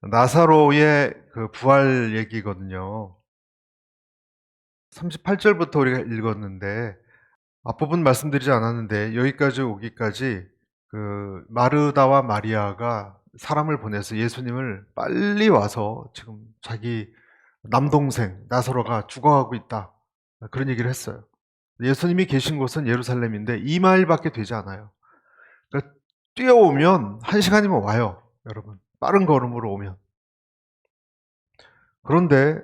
나사로의 그 부활 얘기거든요. 38절부터 우리가 읽었는데 앞부분 말씀드리지 않았는데 여기까지 오기까지 그 마르다와 마리아가 사람을 보내서 예수님을 빨리 와서 지금 자기 남동생 나사로가 죽어가고 있다. 그런 얘기를 했어요. 예수님이 계신 곳은 예루살렘인데 2마일밖에 되지 않아요. 그러니까 뛰어오면 1시간이면 와요. 여러분. 빠른 걸음으로 오면. 그런데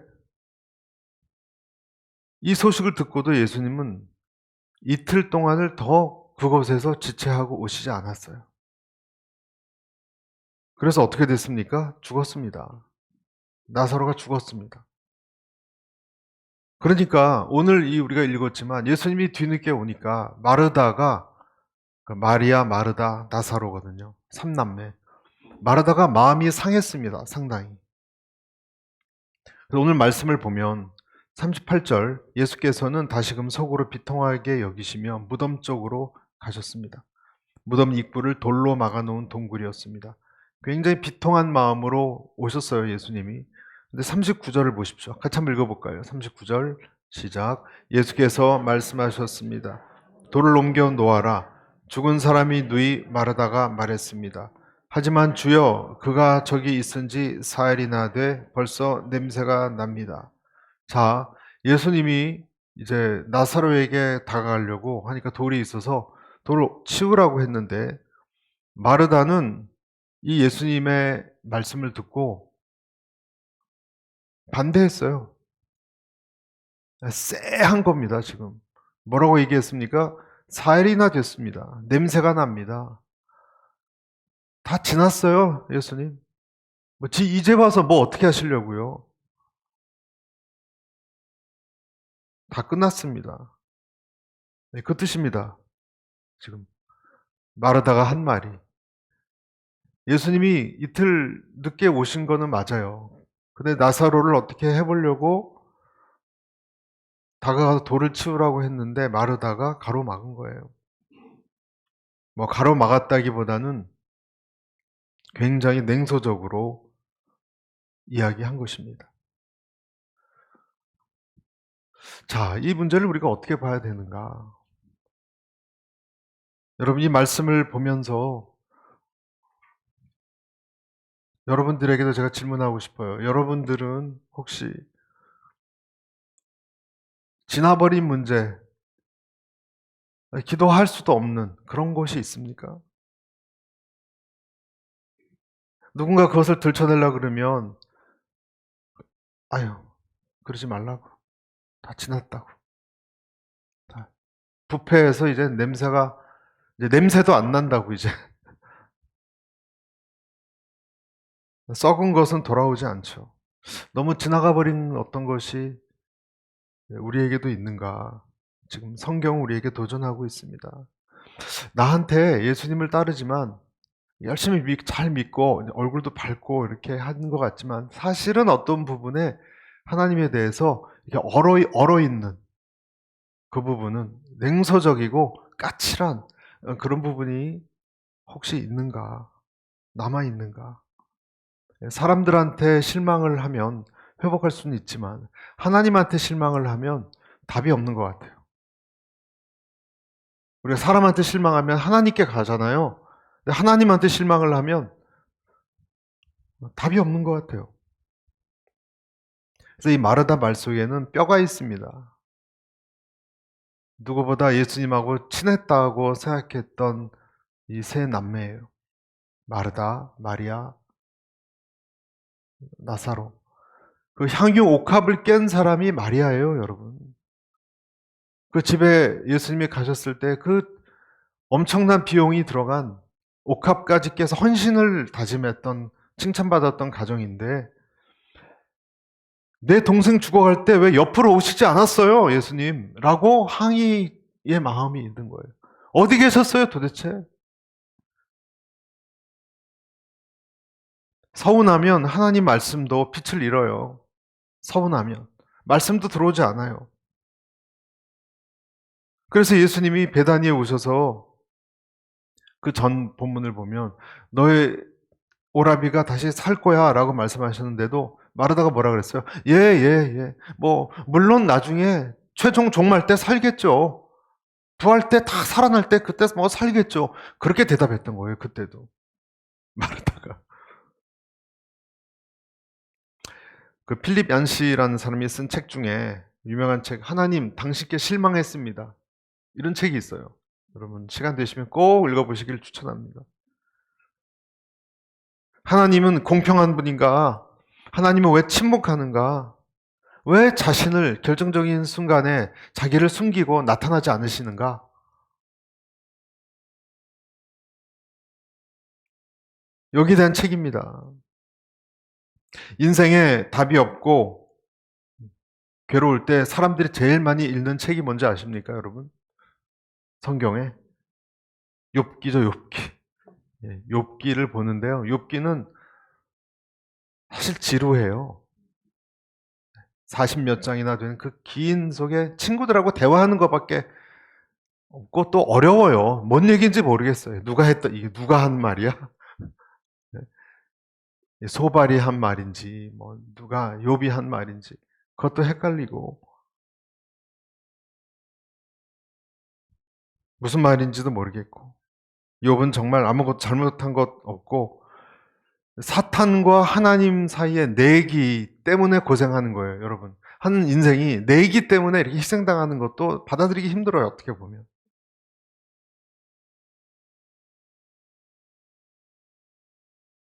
이 소식을 듣고도 예수님은 이틀 동안을 더 그곳에서 지체하고 오시지 않았어요. 그래서 어떻게 됐습니까? 죽었습니다. 나사로가 죽었습니다. 그러니까 오늘 우리가 읽었지만 예수님이 뒤늦게 오니까 마르다가 마리아, 마르다, 나사로거든요. 3남매. 마르다가 마음이 상했습니다. 상당히. 그래서 오늘 말씀을 보면 38절 예수께서는 다시금 속으로 비통하게 여기시며 무덤 쪽으로 가셨습니다. 무덤 입구를 돌로 막아놓은 동굴이었습니다. 굉장히 비통한 마음으로 오셨어요, 예수님이. 근데 39절을 보십시오. 같이 한번 읽어볼까요? 39절 시작. 예수께서 말씀하셨습니다. 돌을 옮겨 놓아라. 죽은 사람이 누이 마르다가 말했습니다. 하지만 주여, 그가 저기 있은 지 사흘이나 돼 벌써 냄새가 납니다. 자, 예수님이 이제 나사로에게 다가가려고 하니까 돌이 있어서 돌을 치우라고 했는데 마르다는 이 예수님의 말씀을 듣고 반대했어요. 쎄한 겁니다, 지금. 뭐라고 얘기했습니까? 4일이나 됐습니다. 냄새가 납니다. 다 지났어요, 예수님. 이제 와서 뭐 어떻게 하시려고요? 다 끝났습니다. 네, 그 뜻입니다. 지금 마르다가 한 말이. 예수님이 이틀 늦게 오신 거는 맞아요. 근데 나사로를 어떻게 해보려고 다가가서 돌을 치우라고 했는데 마르다가 가로막은 거예요. 뭐 가로막았다기보다는 굉장히 냉소적으로 이야기한 것입니다. 자, 이 문제를 우리가 어떻게 봐야 되는가? 여러분, 이 말씀을 보면서 여러분들에게도 제가 질문하고 싶어요. 여러분들은 혹시 지나버린 문제, 기도할 수도 없는 그런 것이 있습니까? 누군가 그것을 들춰내려고 그러면 아유, 그러지 말라고. 다 지났다고. 다 부패해서 이제 냄새도 안 난다고 이제. 썩은 것은 돌아오지 않죠. 너무 지나가 버린 어떤 것이 우리에게도 있는가? 지금 성경은 우리에게 도전하고 있습니다. 나한테 예수님을 따르지만 열심히 잘 믿고 얼굴도 밝고 이렇게 하는 것 같지만 사실은 어떤 부분에 하나님에 대해서 이렇게 얼어 있는 그 부분은 냉소적이고 까칠한 그런 부분이 혹시 있는가? 남아 있는가? 사람들한테 실망을 하면 회복할 수는 있지만 하나님한테 실망을 하면 답이 없는 것 같아요. 우리가 사람한테 실망하면 하나님께 가잖아요. 근데 하나님한테 실망을 하면 답이 없는 것 같아요. 그래서 이 마르다 말 속에는 뼈가 있습니다. 누구보다 예수님하고 친했다고 생각했던 이 세 남매예요. 마르다, 마리아, 나사로. 그 향유 옥합을 깬 사람이 마리아예요, 여러분. 그 집에 예수님이 가셨을 때 그 엄청난 비용이 들어간 옥합까지 깨서 헌신을 다짐했던 칭찬받았던 가정인데 내 동생 죽어갈 때 왜 옆으로 오시지 않았어요, 예수님? 라고 항의의 마음이 있는 거예요. 어디 계셨어요, 도대체? 서운하면 하나님 말씀도 빛을 잃어요. 서운하면. 말씀도 들어오지 않아요. 그래서 예수님이 베다니에 오셔서 그 전 본문을 보면 너의 오라비가 다시 살 거야 라고 말씀하셨는데도 마르다가 뭐라 그랬어요? 예, 예, 예. 뭐, 물론 나중에 최종 종말 때 살겠죠. 부활 때 다 살아날 때 그때 뭐 살겠죠. 그렇게 대답했던 거예요, 그때도. 마르다가. 그 필립 얀시라는 사람이 쓴 책 중에 유명한 책, 하나님, 당신께 실망했습니다. 이런 책이 있어요. 여러분, 시간 되시면 꼭 읽어보시길 추천합니다. 하나님은 공평한 분인가? 하나님은 왜 침묵하는가? 왜 자신을 결정적인 순간에 자기를 숨기고 나타나지 않으시는가? 여기에 대한 책입니다. 인생에 답이 없고 괴로울 때 사람들이 제일 많이 읽는 책이 뭔지 아십니까, 여러분? 성경에 욥기죠, 욥기. 예, 욥기를 보는데요. 욥기는 사실 지루해요. 40몇 장이나 되는 그 긴 속에 친구들하고 대화하는 것밖에 없고 또 어려워요. 뭔 얘기인지 모르겠어요. 이게 누가 한 말이야? 소발이 한 말인지, 뭐 누가 욥이 한 말인지 그것도 헷갈리고 무슨 말인지도 모르겠고 욥은 정말 아무것도 잘못한 것 없고 사탄과 하나님 사이의 내기 때문에 고생하는 거예요, 여러분. 한 인생이 내기 때문에 이렇게 희생당하는 것도 받아들이기 힘들어요, 어떻게 보면.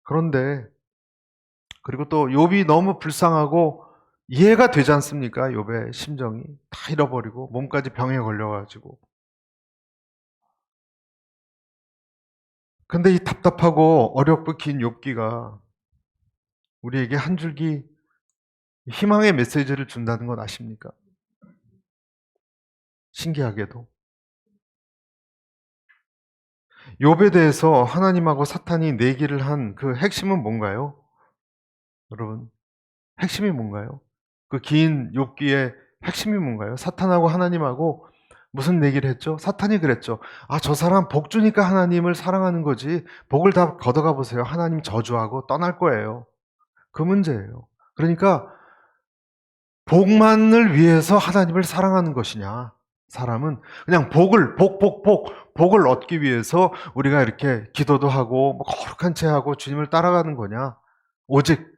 그런데 그리고 또 욥이 너무 불쌍하고 이해가 되지 않습니까? 욥의 심정이 다 잃어버리고 몸까지 병에 걸려가지고. 근데 이 답답하고 어렵고 긴 욥기가 우리에게 한 줄기 희망의 메시지를 준다는 건 아십니까? 신기하게도. 욥에 대해서 하나님하고 사탄이 내기를 한 그 핵심은 뭔가요? 여러분, 핵심이 뭔가요? 그 긴 욥기의 핵심이 뭔가요? 사탄하고 하나님하고 무슨 내기를 했죠? 사탄이 그랬죠. 아, 저 사람 복 주니까 하나님을 사랑하는 거지. 복을 다 걷어가 보세요. 하나님 저주하고 떠날 거예요. 그 문제예요. 그러니까 복만을 위해서 하나님을 사랑하는 것이냐? 사람은 그냥 복을 얻기 위해서 우리가 이렇게 기도도 하고 뭐 거룩한 채 하고 주님을 따라가는 거냐? 오직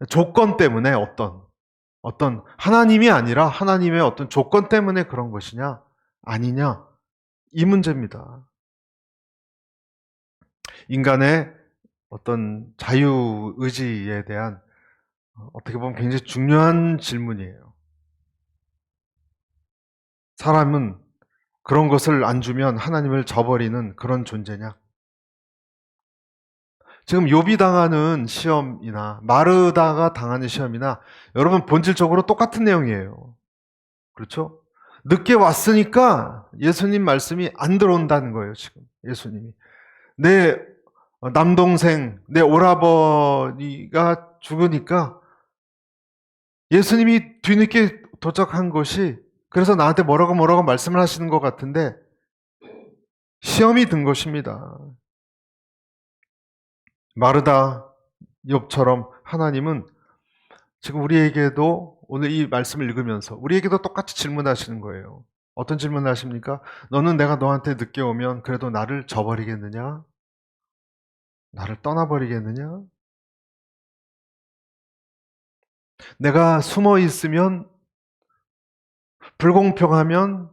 조건 때문에 어떤 하나님이 아니라 하나님의 어떤 조건 때문에 그런 것이냐? 아니냐? 이 문제입니다. 인간의 어떤 자유의지에 대한 어떻게 보면 굉장히 중요한 질문이에요. 사람은 그런 것을 안 주면 하나님을 저버리는 그런 존재냐? 지금 욥이 당하는 시험이나 마르다가 당하는 시험이나 여러분 본질적으로 똑같은 내용이에요. 그렇죠? 늦게 왔으니까 예수님 말씀이 안 들어온다는 거예요, 지금. 예수님이. 내 남동생, 내 오라버니가 죽으니까 예수님이 뒤늦게 도착한 것이 그래서 나한테 뭐라고 말씀을 하시는 것 같은데 시험이 든 것입니다. 마르다, 욥처럼 하나님은 지금 우리에게도 오늘 이 말씀을 읽으면서 우리에게도 똑같이 질문하시는 거예요. 어떤 질문을 하십니까? 너는 내가 너한테 늦게 오면 그래도 나를 저버리겠느냐? 나를 떠나버리겠느냐? 내가 숨어 있으면 불공평하면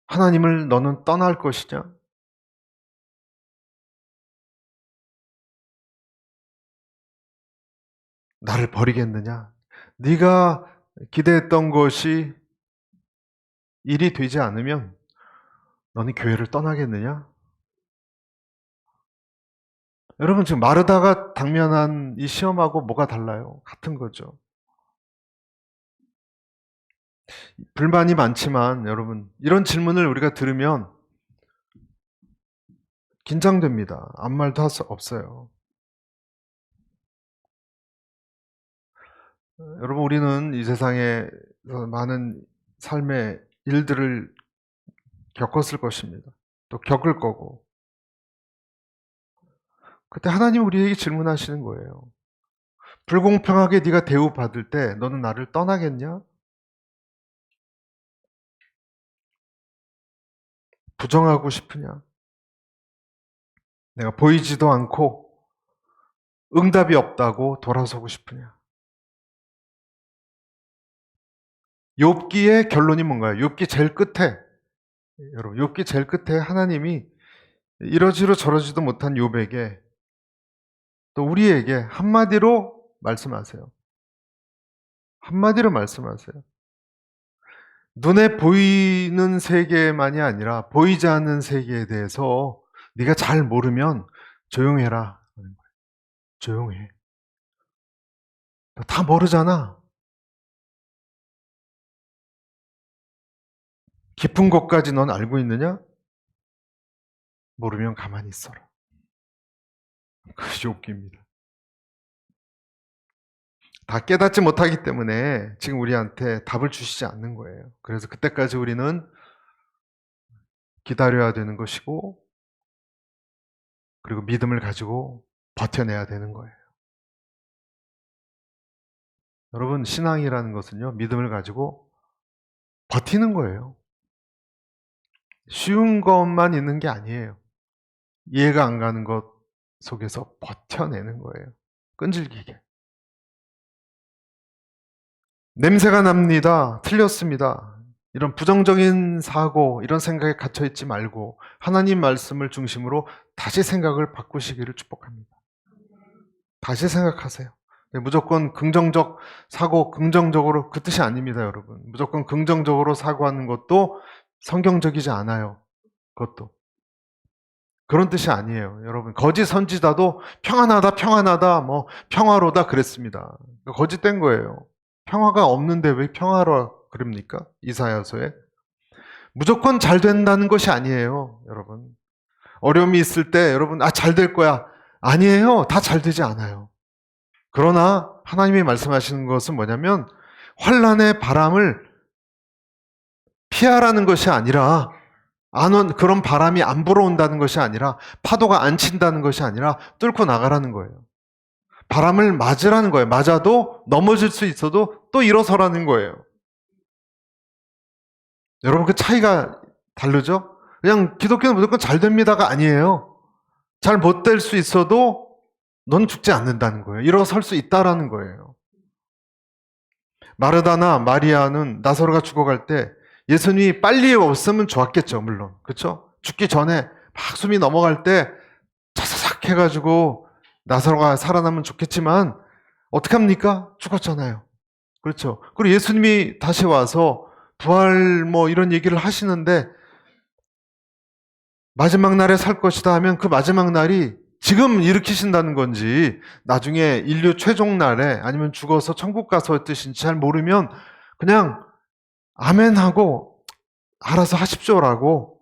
하나님을 너는 떠날 것이냐? 나를 버리겠느냐? 네가 기대했던 것이 일이 되지 않으면 너는 교회를 떠나겠느냐? 여러분 지금 마르다가 당면한 이 시험하고 뭐가 달라요? 같은 거죠. 불만이 많지만 여러분 이런 질문을 우리가 들으면 긴장됩니다. 아무 말도 할 수 없어요. 여러분 우리는 이 세상에 많은 삶의 일들을 겪었을 것입니다. 또 겪을 거고 그때 하나님 우리에게 질문하시는 거예요. 불공평하게 네가 대우받을 때 너는 나를 떠나겠냐? 부정하고 싶으냐? 내가 보이지도 않고 응답이 없다고 돌아서고 싶으냐? 욥기의 결론이 뭔가요? 욥기 제일 끝에, 여러분, 욥기 제일 끝에 하나님이 이러지도 저러지도 못한 욥에게 또 우리에게 한마디로 말씀하세요. 한마디로 말씀하세요. 눈에 보이는 세계만이 아니라 보이지 않는 세계에 대해서 네가 잘 모르면 조용해라. 조용해. 다 모르잖아. 깊은 것까지 넌 알고 있느냐? 모르면 가만히 있어라. 그것이 욥기입니다. 다 깨닫지 못하기 때문에 지금 우리한테 답을 주시지 않는 거예요. 그래서 그때까지 우리는 기다려야 되는 것이고, 그리고 믿음을 가지고 버텨내야 되는 거예요. 여러분, 신앙이라는 것은요, 믿음을 가지고 버티는 거예요. 쉬운 것만 있는 게 아니에요. 이해가 안 가는 것 속에서 버텨내는 거예요. 끈질기게. 냄새가 납니다. 틀렸습니다. 이런 부정적인 사고, 이런 생각에 갇혀있지 말고 하나님 말씀을 중심으로 다시 생각을 바꾸시기를 축복합니다. 다시 생각하세요. 무조건 긍정적 사고, 긍정적으로, 그 뜻이 아닙니다, 여러분. 무조건 긍정적으로 사고하는 것도 성경적이지 않아요. 그것도. 그런 뜻이 아니에요. 여러분, 거짓 선지자도 평안하다, 뭐 평화로다 그랬습니다. 거짓된 거예요. 평화가 없는데 왜 평화로 그럽니까? 이사야서에. 무조건 잘 된다는 것이 아니에요, 여러분. 어려움이 있을 때 여러분, 잘 될 거야. 아니에요. 다 잘 되지 않아요. 그러나 하나님이 말씀하시는 것은 뭐냐면 환난의 바람을 피하라는 것이 아니라 그런 바람이 안 불어온다는 것이 아니라 파도가 안 친다는 것이 아니라 뚫고 나가라는 거예요. 바람을 맞으라는 거예요. 맞아도 넘어질 수 있어도 또 일어서라는 거예요. 여러분 그 차이가 다르죠? 그냥 기독교는 무조건 잘 됩니다가 아니에요. 잘 못 될 수 있어도 넌 죽지 않는다는 거예요. 일어설 수 있다라는 거예요. 마르다나 마리아는 나사로가 죽어갈 때 예수님이 빨리 없으면 좋았겠죠, 물론. 그렇죠? 죽기 전에 막 숨이 넘어갈 때 차사삭 해가지고 나사로가 살아나면 좋겠지만 어떻게 합니까? 죽었잖아요. 그렇죠? 그리고 예수님이 다시 와서 부활 뭐 이런 얘기를 하시는데 마지막 날에 살 것이다 하면 그 마지막 날이 지금 일으키신다는 건지 나중에 인류 최종 날에 아니면 죽어서 천국 가서 뜻인지 잘 모르면 그냥 아멘하고 알아서 하십시오라고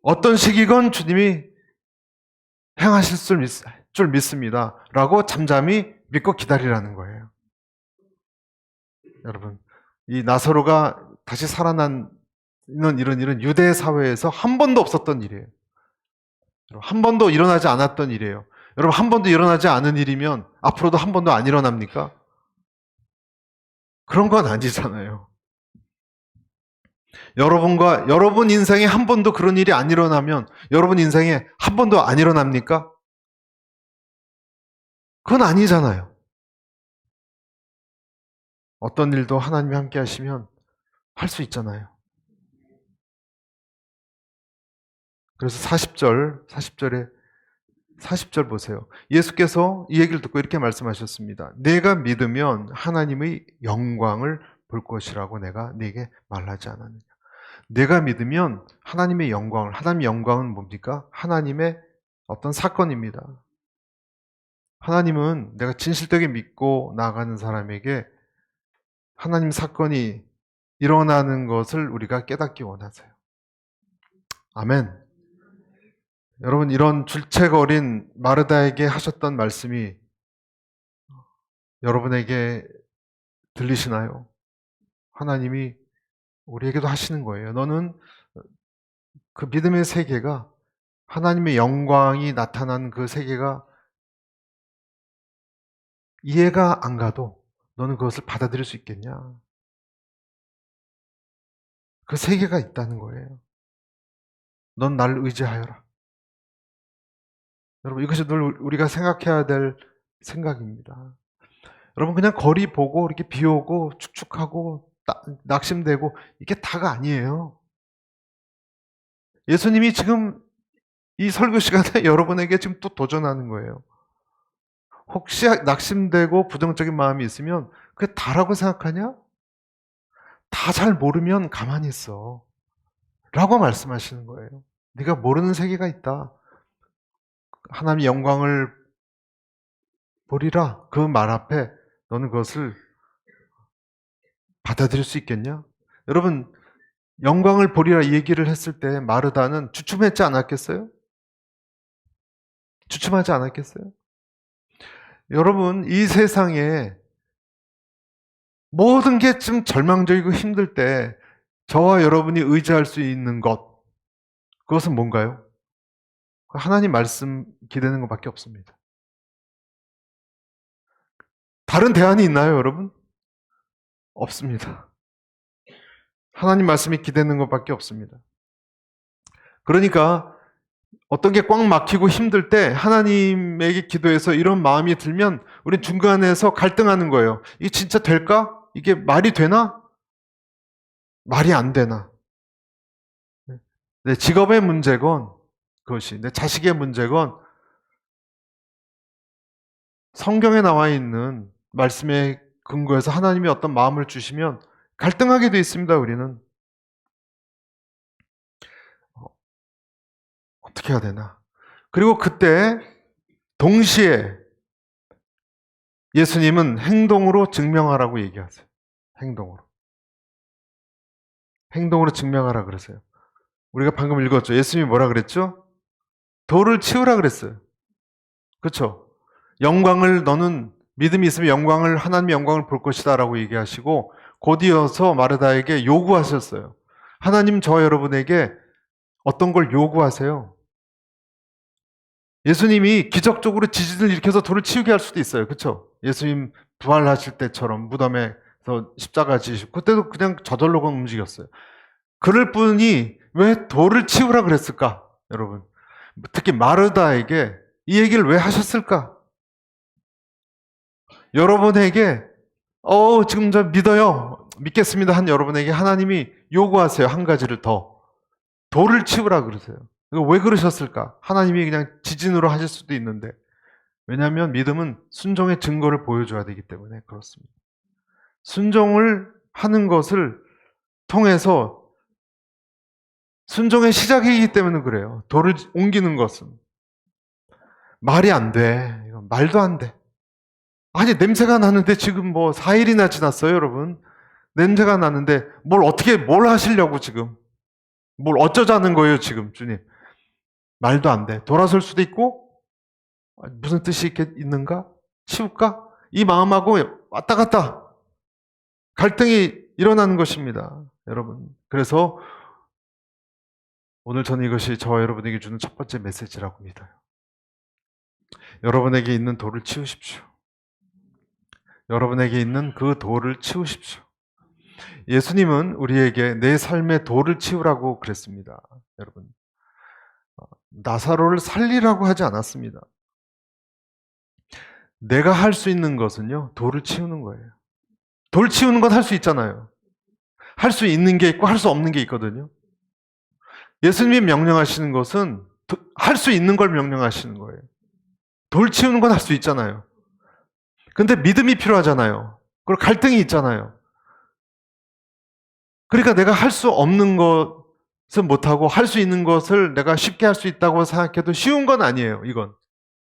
어떤 시기건 주님이 행하실 줄 믿습니다 라고 잠잠히 믿고 기다리라는 거예요. 여러분, 이 나사로가 다시 살아나는 이런 일은 유대 사회에서 한 번도 없었던 일이에요. 한 번도 일어나지 않았던 일이에요. 여러분, 한 번도 일어나지 않은 일이면 앞으로도 한 번도 안 일어납니까? 그런 건 아니잖아요. 여러분 인생에 한 번도 그런 일이 안 일어나면 여러분 인생에 한 번도 안 일어납니까? 그건 아니잖아요. 어떤 일도 하나님이 함께 하시면 할 수 있잖아요. 그래서 40절 보세요. 예수께서 이 얘기를 듣고 이렇게 말씀하셨습니다. 내가 믿으면 하나님의 영광을 볼 것이라고 내가 네게 말하지 않았느냐. 내가 믿으면 하나님의 영광은 뭡니까? 하나님의 어떤 사건입니다. 하나님은 내가 진실되게 믿고 나아가는 사람에게 하나님 사건이 일어나는 것을 우리가 깨닫기 원하세요. 아멘. 여러분, 이런 줄책 어린 마르다에게 하셨던 말씀이 여러분에게 들리시나요? 하나님이 우리에게도 하시는 거예요. 너는 그 믿음의 세계가 하나님의 영광이 나타난 그 세계가 이해가 안 가도 너는 그것을 받아들일 수 있겠냐? 그 세계가 있다는 거예요. 넌 나를 의지하여라. 여러분, 이것이 늘 우리가 생각해야 될 생각입니다. 여러분, 그냥 거리 보고 이렇게 비 오고 축축하고 낙심되고 이게 다가 아니에요. 예수님이 지금 이 설교 시간에 여러분에게 지금 또 도전하는 거예요. 혹시 낙심되고 부정적인 마음이 있으면 그게 다라고 생각하냐? 다 잘 모르면 가만히 있어. 라고 말씀하시는 거예요. 네가 모르는 세계가 있다. 하나님의 영광을 보리라. 그 말 앞에 너는 그것을 받아들일 수 있겠냐? 여러분, 영광을 보리라 이 얘기를 했을 때 마르다는 주춤했지 않았겠어요? 주춤하지 않았겠어요? 여러분, 이 세상에 모든 게 좀 절망적이고 힘들 때 저와 여러분이 의지할 수 있는 것, 그것은 뭔가요? 하나님 말씀 기대는 것밖에 없습니다. 다른 대안이 있나요, 여러분? 없습니다. 하나님 말씀이 기대는 것밖에 없습니다. 그러니까 어떤 게 꽉 막히고 힘들 때 하나님에게 기도해서 이런 마음이 들면 우리 중간에서 갈등하는 거예요. 이게 진짜 될까? 이게 말이 되나? 말이 안 되나? 내 직업의 문제건 그것이 내 자식의 문제건 성경에 나와 있는 말씀에 근거해서 하나님이 어떤 마음을 주시면 갈등하게 돼 있습니다. 우리는 어떻게 해야 되나? 그리고 그때 동시에 예수님은 행동으로 증명하라고 얘기하세요. 행동으로. 행동으로 증명하라 그러세요. 우리가 방금 읽었죠. 예수님이 뭐라 그랬죠? 돌을 치우라 그랬어요. 그렇죠? 영광을 너는 믿음이 있으면 영광을 하나님의 영광을 볼 것이다 라고 얘기하시고 곧 이어서 마르다에게 요구하셨어요. 하나님 저 여러분에게 어떤 걸 요구하세요? 예수님이 기적적으로 지진을 일으켜서 돌을 치우게 할 수도 있어요. 그렇죠? 예수님 부활하실 때처럼 무덤에서 십자가 지시고 그때도 그냥 저절로 움직였어요. 그럴 뿐이 왜 돌을 치우라 그랬을까? 여러분. 특히 마르다에게 이 얘기를 왜 하셨을까? 여러분에게 지금 저 믿어요. 믿겠습니다 한 여러분에게 하나님이 요구하세요. 한 가지를 더. 돌을 치우라 그러세요. 왜 그러셨을까? 하나님이 그냥 지진으로 하실 수도 있는데. 왜냐하면 믿음은 순종의 증거를 보여줘야 되기 때문에 그렇습니다. 순종을 하는 것을 통해서 순종의 시작이기 때문에 그래요. 돌을 옮기는 것은. 말이 안 돼. 이건 말도 안 돼. 아니, 냄새가 나는데 지금 뭐 4일이나 지났어요, 여러분. 냄새가 나는데 뭘 하시려고 지금. 뭘 어쩌자는 거예요, 지금, 주님. 말도 안 돼. 돌아설 수도 있고, 무슨 뜻이 있는가? 치울까? 이 마음하고 왔다 갔다 갈등이 일어나는 것입니다, 여러분. 그래서 오늘 저는 이것이 저와 여러분에게 주는 첫 번째 메시지라고 믿어요. 여러분에게 있는 돌을 치우십시오. 여러분에게 있는 그 돌을 치우십시오. 예수님은 우리에게 내 삶의 돌을 치우라고 그랬습니다. 여러분, 나사로를 살리라고 하지 않았습니다. 내가 할 수 있는 것은요, 돌을 치우는 거예요. 돌 치우는 건 할 수 있잖아요. 할 수 있는 게 있고 할 수 없는 게 있거든요. 예수님이 명령하시는 것은 할 수 있는 걸 명령하시는 거예요. 돌 치우는 건 할 수 있잖아요. 근데 믿음이 필요하잖아요. 그리고 갈등이 있잖아요. 그러니까 내가 할 수 없는 것은 못하고 할 수 있는 것을 내가 쉽게 할 수 있다고 생각해도 쉬운 건 아니에요, 이건.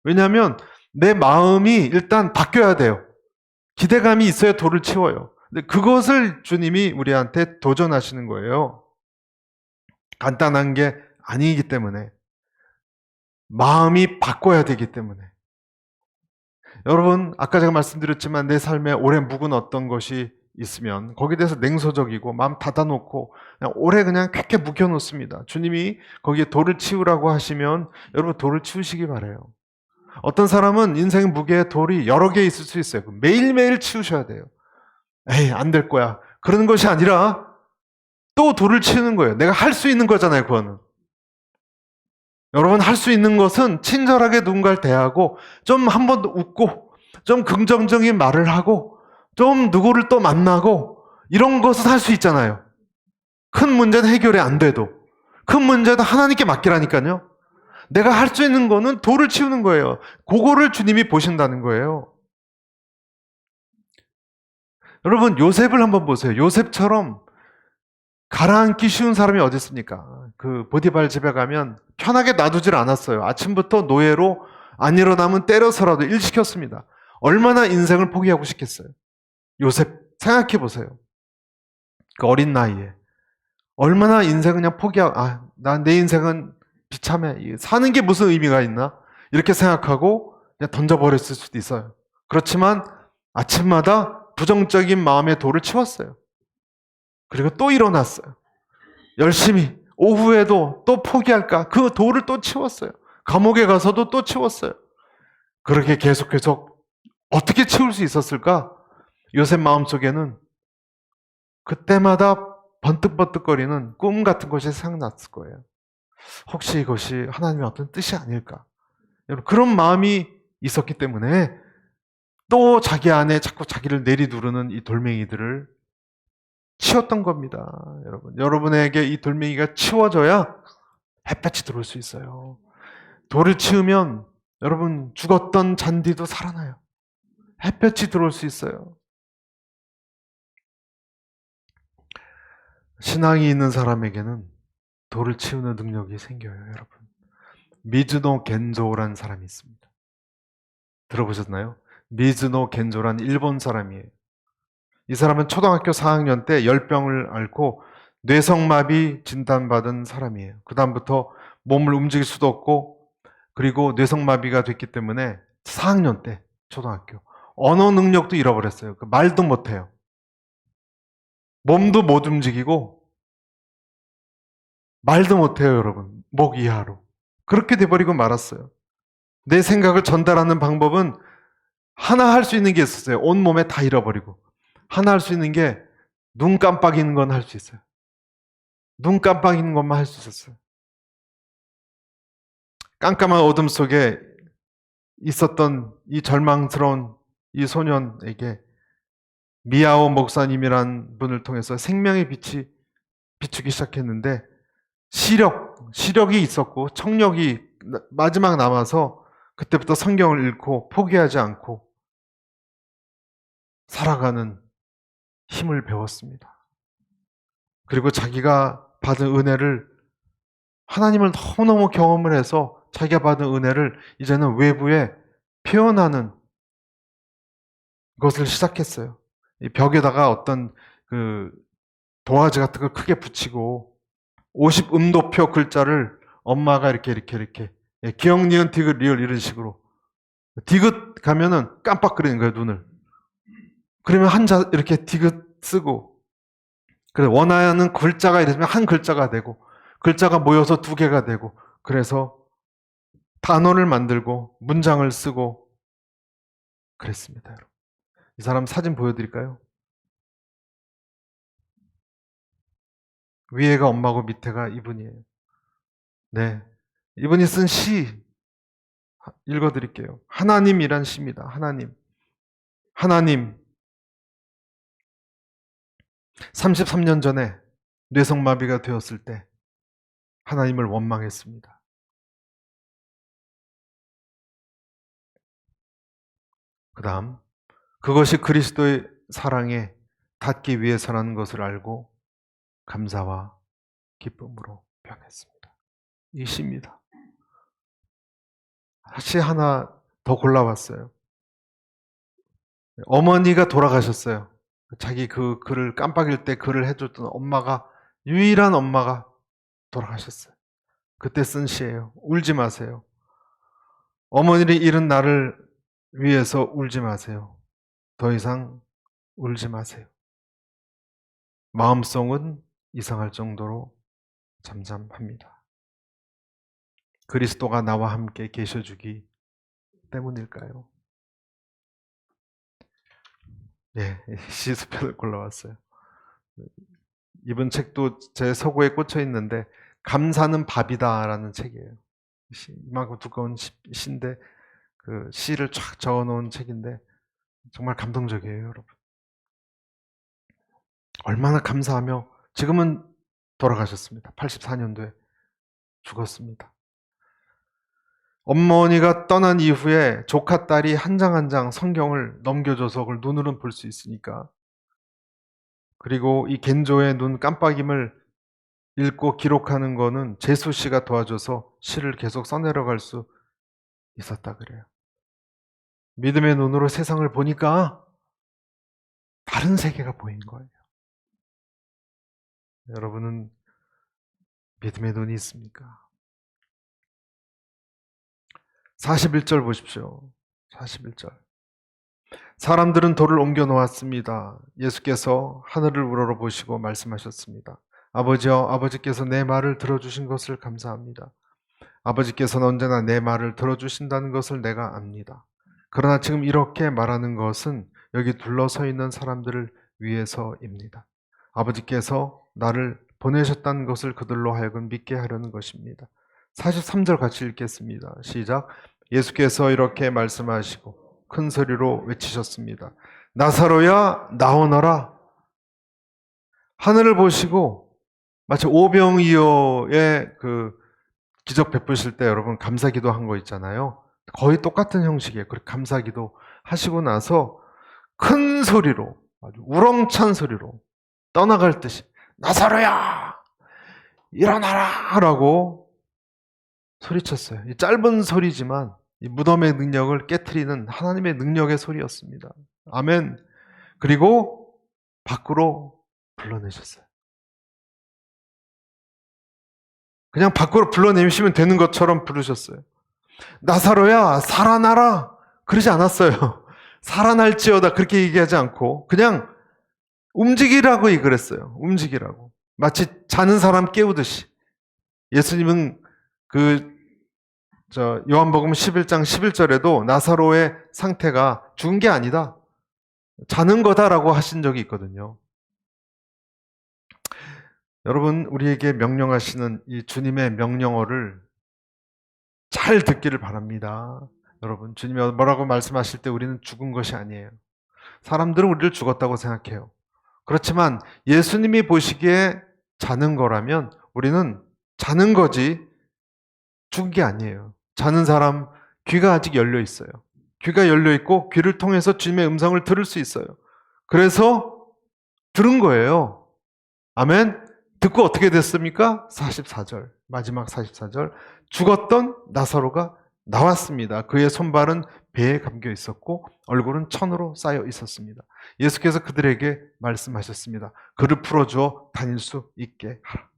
왜냐하면 내 마음이 일단 바뀌어야 돼요. 기대감이 있어야 돌을 치워요. 근데 그것을 주님이 우리한테 도전하시는 거예요. 간단한 게 아니기 때문에. 마음이 바꿔야 되기 때문에. 여러분, 아까 제가 말씀드렸지만 내 삶에 오래 묵은 어떤 것이 있으면 거기에 대해서 냉소적이고 마음 닫아놓고 그냥 오래 그냥 쾌쾌 묵혀놓습니다. 주님이 거기에 돌을 치우라고 하시면 여러분 돌을 치우시기 바라요. 어떤 사람은 인생 무게에 돌이 여러 개 있을 수 있어요. 매일매일 치우셔야 돼요. 에이, 안 될 거야. 그러는 것이 아니라 또 돌을 치우는 거예요. 내가 할 수 있는 거잖아요, 그거는. 여러분 할 수 있는 것은 친절하게 누군가를 대하고 좀 한 번 웃고 좀 긍정적인 말을 하고 좀 누구를 또 만나고 이런 것은 할 수 있잖아요. 큰 문제는 해결이 안 돼도 큰 문제도 하나님께 맡기라니까요. 내가 할 수 있는 거는 돌을 치우는 거예요. 그거를 주님이 보신다는 거예요. 여러분 요셉을 한번 보세요. 요셉처럼 가라앉기 쉬운 사람이 어디 있습니까? 그 보디발 집에 가면 편하게 놔두질 않았어요. 아침부터 노예로 안 일어나면 때려서라도 일 시켰습니다. 얼마나 인생을 포기하고 싶겠어요. 요셉 생각해 보세요. 그 어린 나이에 얼마나 인생을 그냥 포기하고 난 내 인생은 비참해. 사는 게 무슨 의미가 있나? 이렇게 생각하고 그냥 던져버렸을 수도 있어요. 그렇지만 아침마다 부정적인 마음의 돌을 치웠어요. 그리고 또 일어났어요. 열심히 오후에도 또 포기할까? 그 돌을 또 치웠어요. 감옥에 가서도 또 치웠어요. 그렇게 계속 어떻게 치울 수 있었을까? 요셉 마음속에는 그때마다 번뜩번뜩거리는 꿈 같은 것이 생각났을 거예요. 혹시 이것이 하나님의 어떤 뜻이 아닐까? 여러분 그런 마음이 있었기 때문에 또 자기 안에 자꾸 자기를 내리누르는 이 돌멩이들을 치웠던 겁니다. 여러분에게 이 돌멩이가 치워져야 햇볕이 들어올 수 있어요. 돌을 치우면 여러분 죽었던 잔디도 살아나요. 햇볕이 들어올 수 있어요. 신앙이 있는 사람에게는 돌을 치우는 능력이 생겨요, 여러분. 미즈노 겐조라는 사람이 있습니다. 들어보셨나요? 미즈노 겐조라는 일본 사람이에요. 이 사람은 초등학교 4학년 때 열병을 앓고 뇌성마비 진단받은 사람이에요. 그 다음부터 몸을 움직일 수도 없고 그리고 뇌성마비가 됐기 때문에 4학년 때 초등학교 언어 능력도 잃어버렸어요. 말도 못해요. 몸도 못 움직이고 말도 못해요, 여러분. 목 이하로. 그렇게 돼버리고 말았어요. 내 생각을 전달하는 방법은 하나 할 수 있는 게 있었어요. 온몸에 다 잃어버리고. 하나 할 수 있는 게 눈 깜빡이는 건 할 수 있어요. 눈 깜빡이는 것만 할 수 있었어요. 깜깜한 어둠 속에 있었던 이 절망스러운 이 소년에게 미야오 목사님이란 분을 통해서 생명의 빛이 비추기 시작했는데 시력이 있었고 청력이 마지막 남아서 그때부터 성경을 읽고 포기하지 않고 살아가는 힘을 배웠습니다. 그리고 자기가 받은 은혜를 하나님을 너무너무 경험을 해서 자기가 받은 은혜를 이제는 외부에 표현하는 것을 시작했어요. 이 벽에다가 어떤 그 도화지 같은 걸 크게 붙이고 50음도표 글자를 엄마가 이렇게 기억, 니은, 디귿, 리을 이런 식으로 디귿 가면은 깜빡거리는 거예요, 눈을. 그러면 한자 이렇게 디귿 쓰고 그래 원하는 글자가 이랬으면 한 글자가 되고 글자가 모여서 두 개가 되고 그래서 단어를 만들고 문장을 쓰고 그랬습니다. 여러분. 이 사람 사진 보여드릴까요? 위에가 엄마고 밑에가 이분이에요. 네, 이분이 쓴 시 읽어드릴게요. 하나님이란 시입니다. 하나님 33년 전에 뇌성마비가 되었을 때 하나님을 원망했습니다. 그 다음 그것이 그리스도의 사랑에 닿기 위해서라는 것을 알고 감사와 기쁨으로 변했습니다. 이 시입니다. 시 하나 더 골라봤어요. 어머니가 돌아가셨어요. 자기 그 글을 깜빡일 때 글을 해줬던 유일한 엄마가 돌아가셨어요. 그때 쓴 시예요. 울지 마세요. 어머니를 잃은 나를 위해서 울지 마세요. 더 이상 울지 마세요. 마음속은 이상할 정도로 잠잠합니다. 그리스도가 나와 함께 계셔주기 때문일까요? 네, 시스편을 골라왔어요. 이번 책도 제 서고에 꽂혀 있는데 감사는 밥이다라는 책이에요. 이만큼 두꺼운 시인데 그 시를 쫙 적어놓은 책인데 정말 감동적이에요, 여러분. 얼마나 감사하며 지금은 돌아가셨습니다. 84년도에 죽었습니다. 어머니가 떠난 이후에 조카 딸이 한 장 한 장 성경을 넘겨줘서 그걸 눈으로는 볼 수 있으니까, 그리고 이 겐조의 눈 깜빡임을 읽고 기록하는 거는 재수 씨가 도와줘서 시를 계속 써내려갈 수 있었다 그래요. 믿음의 눈으로 세상을 보니까 다른 세계가 보인 거예요. 여러분은 믿음의 눈이 있습니까? 41절 보십시오. 41절. 사람들은 돌을 옮겨 놓았습니다. 예수께서 하늘을 우러러보시고 말씀하셨습니다. 아버지여, 아버지께서 내 말을 들어주신 것을 감사합니다. 아버지께서는 언제나 내 말을 들어주신다는 것을 내가 압니다. 그러나 지금 이렇게 말하는 것은 여기 둘러서 있는 사람들을 위해서입니다. 아버지께서 나를 보내셨다는 것을 그들로 하여금 믿게 하려는 것입니다. 43절 같이 읽겠습니다. 시작. 예수께서 이렇게 말씀하시고 큰 소리로 외치셨습니다. 나사로야, 나오너라. 하늘을 보시고 마치 오병이어의 그 기적 베푸실 때 여러분 감사기도 한 거 있잖아요. 거의 똑같은 형식이에요. 그렇게 감사기도 하시고 나서 큰 소리로, 아주 우렁찬 소리로 떠나갈 듯이 나사로야 일어나라 라고 소리쳤어요. 이 짧은 소리지만 이 무덤의 능력을 깨트리는 하나님의 능력의 소리였습니다. 아멘. 그리고 밖으로 불러내셨어요. 그냥 밖으로 불러내시면 되는 것처럼 부르셨어요. 나사로야 살아나라 그러지 않았어요. 살아날지어다 그렇게 얘기하지 않고 그냥 움직이라고 그랬어요. 움직이라고. 마치 자는 사람 깨우듯이. 예수님은 요한복음 11장 11절에도 나사로의 상태가 죽은 게 아니다. 자는 거다라고 하신 적이 있거든요. 여러분, 우리에게 명령하시는 이 주님의 명령어를 잘 듣기를 바랍니다. 여러분, 주님이 뭐라고 말씀하실 때 우리는 죽은 것이 아니에요. 사람들은 우리를 죽었다고 생각해요. 그렇지만 예수님이 보시기에 자는 거라면 우리는 자는 거지 죽은 게 아니에요. 자는 사람 귀가 아직 열려 있어요. 귀가 열려 있고 귀를 통해서 주님의 음성을 들을 수 있어요. 그래서 들은 거예요. 아멘. 듣고 어떻게 됐습니까? 44절, 마지막 44절. 죽었던 나사로가 나왔습니다. 그의 손발은 배에 감겨 있었고 얼굴은 천으로 쌓여 있었습니다. 예수께서 그들에게 말씀하셨습니다. 그를 풀어주어 다닐 수 있게 하라.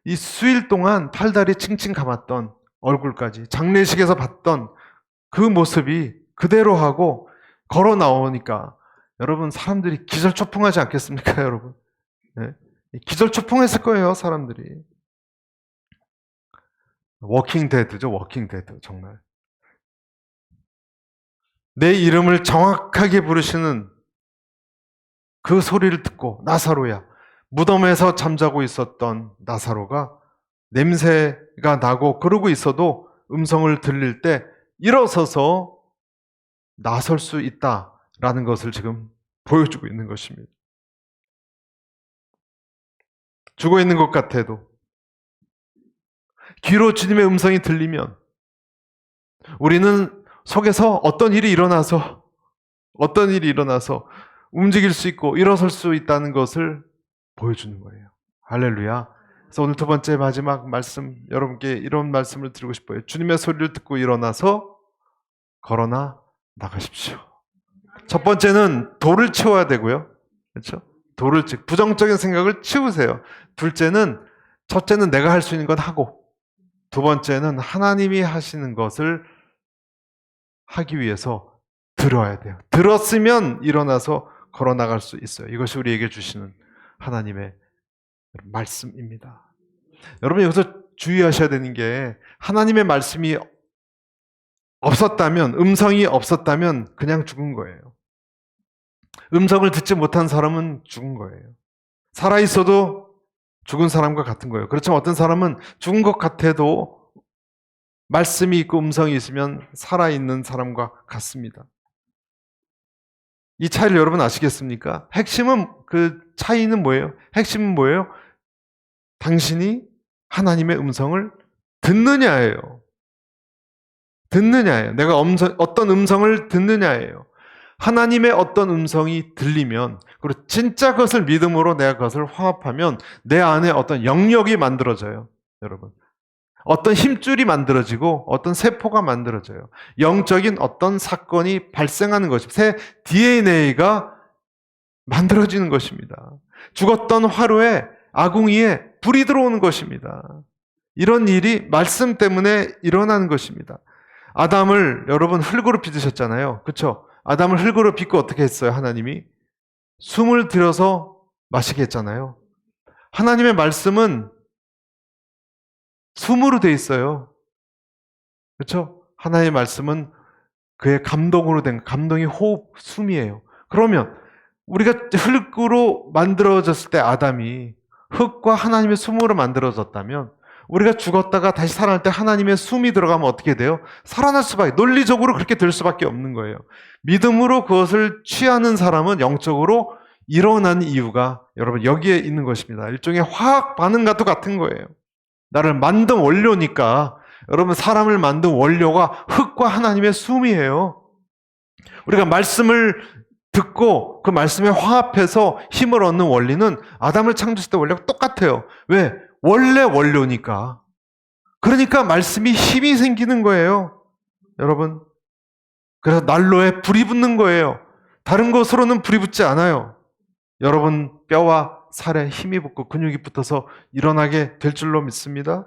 이 수일 동안 팔다리 칭칭 감았던 얼굴까지 장례식에서 봤던 그 모습이 그대로 하고 걸어 나오니까 여러분 사람들이 기절초풍하지 않겠습니까, 여러분? 네. 기절초풍했을 거예요, 사람들이. 워킹 데드죠, 워킹 데드, 정말. 내 이름을 정확하게 부르시는 그 소리를 듣고 나사로야, 무덤에서 잠자고 있었던 나사로가 냄새가 나고 그러고 있어도 음성을 들릴 때 일어서서 나설 수 있다라는 것을 지금 보여주고 있는 것입니다. 죽어 있는 것 같아도 귀로 주님의 음성이 들리면 우리는 속에서 어떤 일이 일어나서 움직일 수 있고 일어설 수 있다는 것을 보여주는 거예요. 할렐루야. 그래서 오늘 두 번째 마지막 말씀, 여러분께 이런 말씀을 드리고 싶어요. 주님의 소리를 듣고 일어나서 걸어나 나가십시오. 첫 번째는 돌을 치워야 되고요. 그렇죠? 부정적인 생각을 치우세요. 첫째는 내가 할 수 있는 건 하고, 두 번째는 하나님이 하시는 것을 하기 위해서 들어야 돼요. 들었으면 일어나서 걸어 나갈 수 있어요. 이것이 우리에게 주시는 하나님의 말씀입니다. 여러분 여기서 주의하셔야 되는 게 하나님의 말씀이 없었다면, 음성이 없었다면 그냥 죽은 거예요. 음성을 듣지 못한 사람은 죽은 거예요. 살아있어도 죽은 사람과 같은 거예요. 그렇지만 어떤 사람은 죽은 것 같아도 말씀이 있고 음성이 있으면 살아있는 사람과 같습니다. 이 차이를 여러분 아시겠습니까? 핵심은, 그 차이는 뭐예요? 핵심은 뭐예요? 당신이 하나님의 음성을 듣느냐예요. 듣느냐예요. 내가 어떤 음성을 듣느냐예요. 하나님의 어떤 음성이 들리면, 그리고 진짜 그것을 믿음으로 내가 그것을 화합하면 내 안에 어떤 영역이 만들어져요. 여러분. 어떤 힘줄이 만들어지고 어떤 세포가 만들어져요. 영적인 어떤 사건이 발생하는 것입니다. 새 DNA가 만들어지는 것입니다. 죽었던 화로에 아궁이에 불이 들어오는 것입니다. 이런 일이 말씀 때문에 일어나는 것입니다. 아담을 여러분 흙으로 빚으셨잖아요. 그렇죠? 아담을 흙으로 빚고 어떻게 했어요? 하나님이 숨을 들여서 마시게 했잖아요. 하나님의 말씀은 숨으로 돼 있어요. 그렇죠? 하나님의 말씀은 그의 감동으로 된, 감동의 호흡, 숨이에요. 그러면 우리가 흙으로 만들어졌을 때 아담이 흙과 하나님의 숨으로 만들어졌다면 우리가 죽었다가 다시 살아날 때 하나님의 숨이 들어가면 어떻게 돼요? 살아날 수밖에, 논리적으로 그렇게 될 수밖에 없는 거예요. 믿음으로 그것을 취하는 사람은 영적으로 일어난 이유가 여러분 여기에 있는 것입니다. 일종의 화학 반응과도 같은 거예요. 나를 만든 원료니까, 여러분 사람을 만든 원료가 흙과 하나님의 숨이에요. 우리가 말씀을 듣고 그 말씀에 화합해서 힘을 얻는 원리는 아담을 창조했을 때 원리가 똑같아요. 왜? 원래 원료니까. 그러니까 말씀이 힘이 생기는 거예요. 여러분. 그래서 난로에 불이 붙는 거예요. 다른 것으로는 불이 붙지 않아요. 여러분 뼈와 살에 힘이 붙고 근육이 붙어서 일어나게 될 줄로 믿습니다.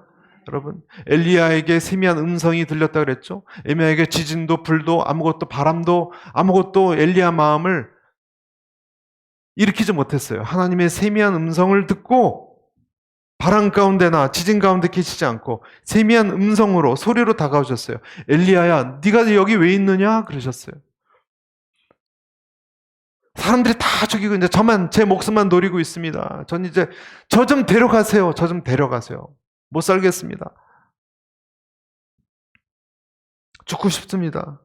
여러분, 엘리야에게 세미한 음성이 들렸다 그랬죠? 에미야에게 지진도 불도 아무것도, 바람도 아무것도 엘리야 마음을 일으키지 못했어요. 하나님의 세미한 음성을 듣고 바람 가운데나 지진 가운데 계시지 않고 세미한 음성으로, 소리로 다가오셨어요. 엘리야야, 네가 여기 왜 있느냐? 그러셨어요. 사람들이 다 죽이고 이제 저만, 제 목숨만 노리고 있습니다. 전 이제 저 좀 데려가세요. 저 좀 데려가세요. 못 살겠습니다. 죽고 싶습니다.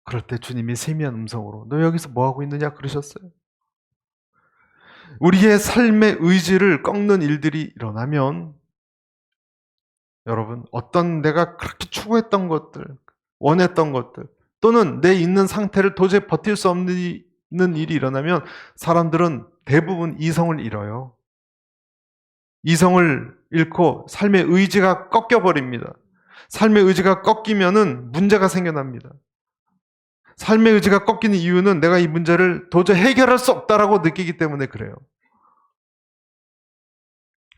그럴 때 주님이 세미한 음성으로 너 여기서 뭐 하고 있느냐 그러셨어요. 우리의 삶의 의지를 꺾는 일들이 일어나면 여러분, 어떤 내가 그렇게 추구했던 것들, 원했던 것들, 또는 내 있는 상태를 도저히 버틸 수 없는 일이 일어나면 사람들은 대부분 이성을 잃어요. 이성을 잃고 삶의 의지가 꺾여버립니다. 삶의 의지가 꺾이면은 문제가 생겨납니다. 삶의 의지가 꺾이는 이유는 내가 이 문제를 도저히 해결할 수 없다라고 느끼기 때문에 그래요.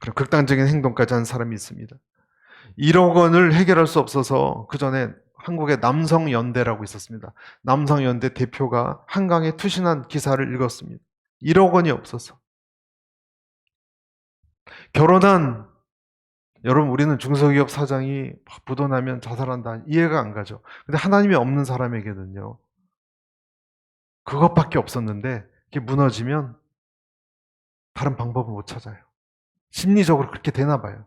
그럼 극단적인 행동까지 하는 사람이 있습니다. 1억 원을 해결할 수 없어서 그 전에 한국에 남성연대라고 있었습니다. 남성연대 대표가 한강에 투신한 기사를 읽었습니다. 1억 원이 없어서. 결혼한, 여러분 우리는 중소기업 사장이 부도나면 자살한다. 이해가 안 가죠. 근데 하나님이 없는 사람에게는요. 그것밖에 없었는데 이게 무너지면 다른 방법을 못 찾아요. 심리적으로 그렇게 되나 봐요.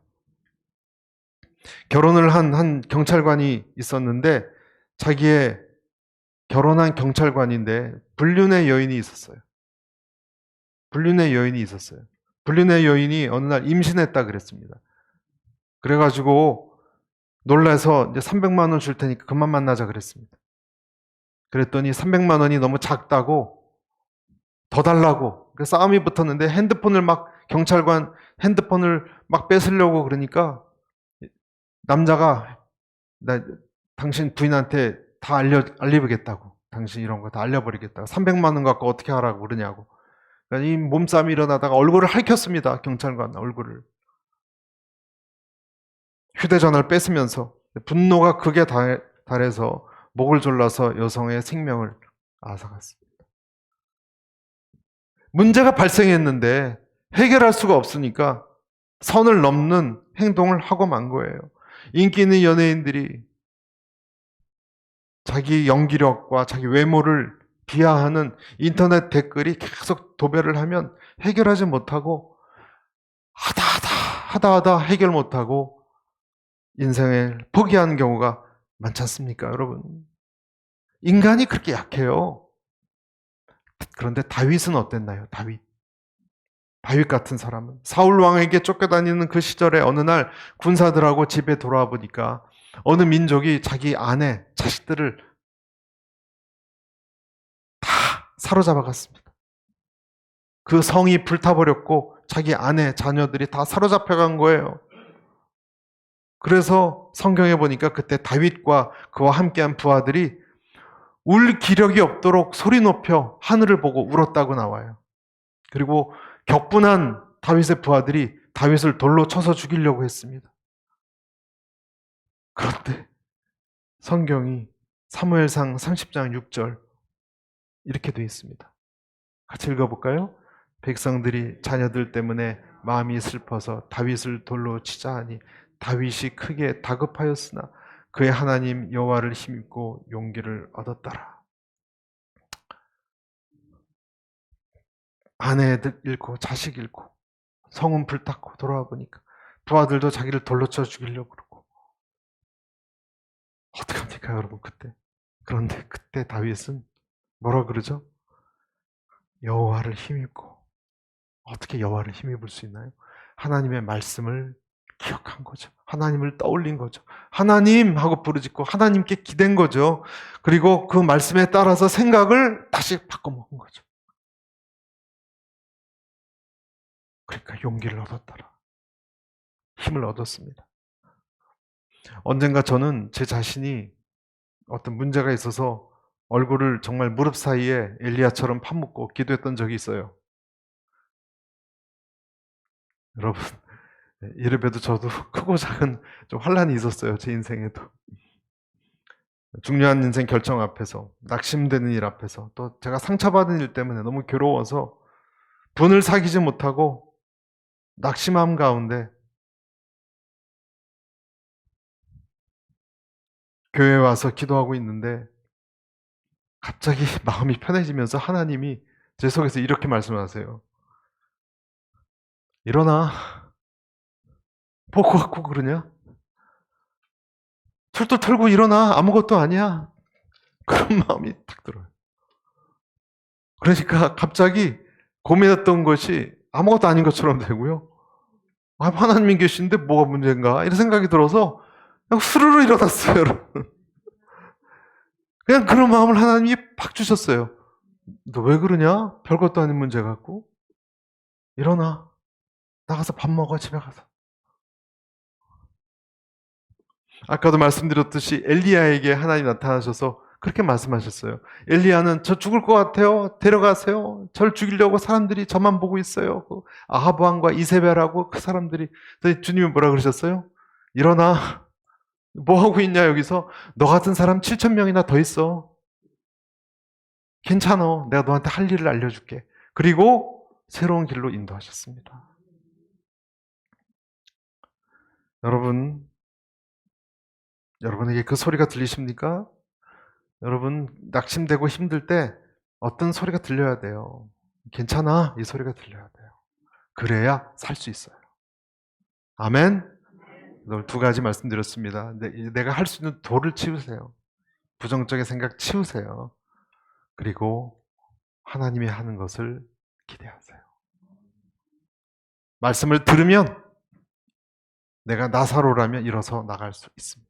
결혼을 한 경찰관이 있었는데 자기의 결혼한 경찰관인데 불륜의 여인이 있었어요. 불륜의 여인이 있었어요. 불륜의 여인이 어느 날 임신했다 그랬습니다. 그래가지고 놀라서 이제 300만 원 줄 테니까 그만 만나자 그랬습니다. 그랬더니 300만 원이 너무 작다고 더 달라고 싸움이 붙었는데 핸드폰을 막 경찰관 핸드폰을 막 뺏으려고 그러니까 남자가 나 당신 부인한테 다 알려보겠다고. 당신 이런 거 다 알려버리겠다고. 300만 원 갖고 어떻게 하라고 그러냐고. 그러니까 이 몸싸움이 일어나다가 얼굴을 핥혔습니다. 경찰관 얼굴을. 휴대전화를 뺏으면서 분노가 극에 달해서 목을 졸라서 여성의 생명을 앗아갔습니다. 문제가 발생했는데 해결할 수가 없으니까 선을 넘는 행동을 하고 만 거예요. 인기 있는 연예인들이 자기 연기력과 자기 외모를 비하하는 인터넷 댓글이 계속 도배를 하면 해결하지 못하고 하다 해결 못하고 인생을 포기하는 경우가 많지 않습니까, 여러분? 인간이 그렇게 약해요. 그런데 다윗은 어땠나요? 다윗 같은 사람은 사울 왕에게 쫓겨다니는 그 시절에 어느 날 군사들하고 집에 돌아와 보니까 어느 민족이 자기 아내, 자식들을 다 사로잡아 갔습니다. 그 성이 불타버렸고 자기 아내, 자녀들이 다 사로잡혀 간 거예요. 그래서 성경에 보니까 그때 다윗과 그와 함께한 부하들이 울 기력이 없도록 소리 높여 하늘을 보고 울었다고 나와요. 그리고 격분한 다윗의 부하들이 다윗을 돌로 쳐서 죽이려고 했습니다. 그런데 성경이 사무엘상 30장 6절 이렇게 되어 있습니다. 같이 읽어볼까요? 백성들이 자녀들 때문에 마음이 슬퍼서 다윗을 돌로 치자 하니 다윗이 크게 다급하였으나 그의 하나님 여호와를 힘입고 용기를 얻었더라. 아내들 잃고 자식 잃고 성은 불탔고 돌아와 보니까 부하들도 자기를 돌로 쳐 죽이려고 그러고 어떡합니까 여러분 그때. 그런데 그때 다윗은 뭐라 그러죠? 여호와를 힘입고. 어떻게 여호와를 힘입을 수 있나요? 하나님의 말씀을 기억한 거죠. 하나님을 떠올린 거죠. 하나님 하고 부르짖고 하나님께 기댄 거죠. 그리고 그 말씀에 따라서 생각을 다시 바꿔먹은 거죠. 그러니까 용기를 얻었더라. 힘을 얻었습니다. 언젠가 저는 제 자신이 어떤 문제가 있어서 얼굴을 정말 무릎 사이에 엘리야처럼 파묻고 기도했던 적이 있어요. 여러분, 이래봬도 저도 크고 작은 좀 환란이 있었어요. 제 인생에도. 중요한 인생 결정 앞에서, 낙심되는 일 앞에서, 또 제가 상처받은 일 때문에 너무 괴로워서 분을 사귀지 못하고 낙심함 가운데 교회에 와서 기도하고 있는데 갑자기 마음이 편해지면서 하나님이 제 속에서 이렇게 말씀하세요. 일어나. 뭐 갖고 그러냐? 툴툴 털고 일어나. 아무것도 아니야. 그런 마음이 딱 들어요. 그러니까 갑자기 고민했던 것이 아무것도 아닌 것처럼 되고요. 아, 하나님이 계신데 뭐가 문제인가? 이런 생각이 들어서 그냥 스르르 일어났어요, 여러분. 그냥 그런 마음을 하나님이 팍 주셨어요. 너 왜 그러냐? 별것도 아닌 문제 갖고. 일어나. 나가서 밥 먹어, 집에 가서. 아까도 말씀드렸듯이 엘리야에게 하나님 나타나셔서 그렇게 말씀하셨어요. 엘리야는 저 죽을 것 같아요. 데려가세요. 절 죽이려고 사람들이 저만 보고 있어요. 아합 왕과 이세벨하고 그 사람들이. 주님이 뭐라 그러셨어요? 일어나. 뭐 하고 있냐 여기서? 너 같은 사람 7,000명이나 더 있어. 괜찮아. 내가 너한테 할 일을 알려줄게. 그리고 새로운 길로 인도하셨습니다. 여러분에게 그 소리가 들리십니까? 여러분 낙심되고 힘들 때 어떤 소리가 들려야 돼요. 괜찮아. 이 소리가 들려야 돼요. 그래야 살 수 있어요. 아멘. 오늘 두 가지 말씀드렸습니다. 내가 할 수 있는 돌을 치우세요. 부정적인 생각 치우세요. 그리고 하나님이 하는 것을 기대하세요. 말씀을 들으면 내가 나사로라면 일어서 나갈 수 있습니다.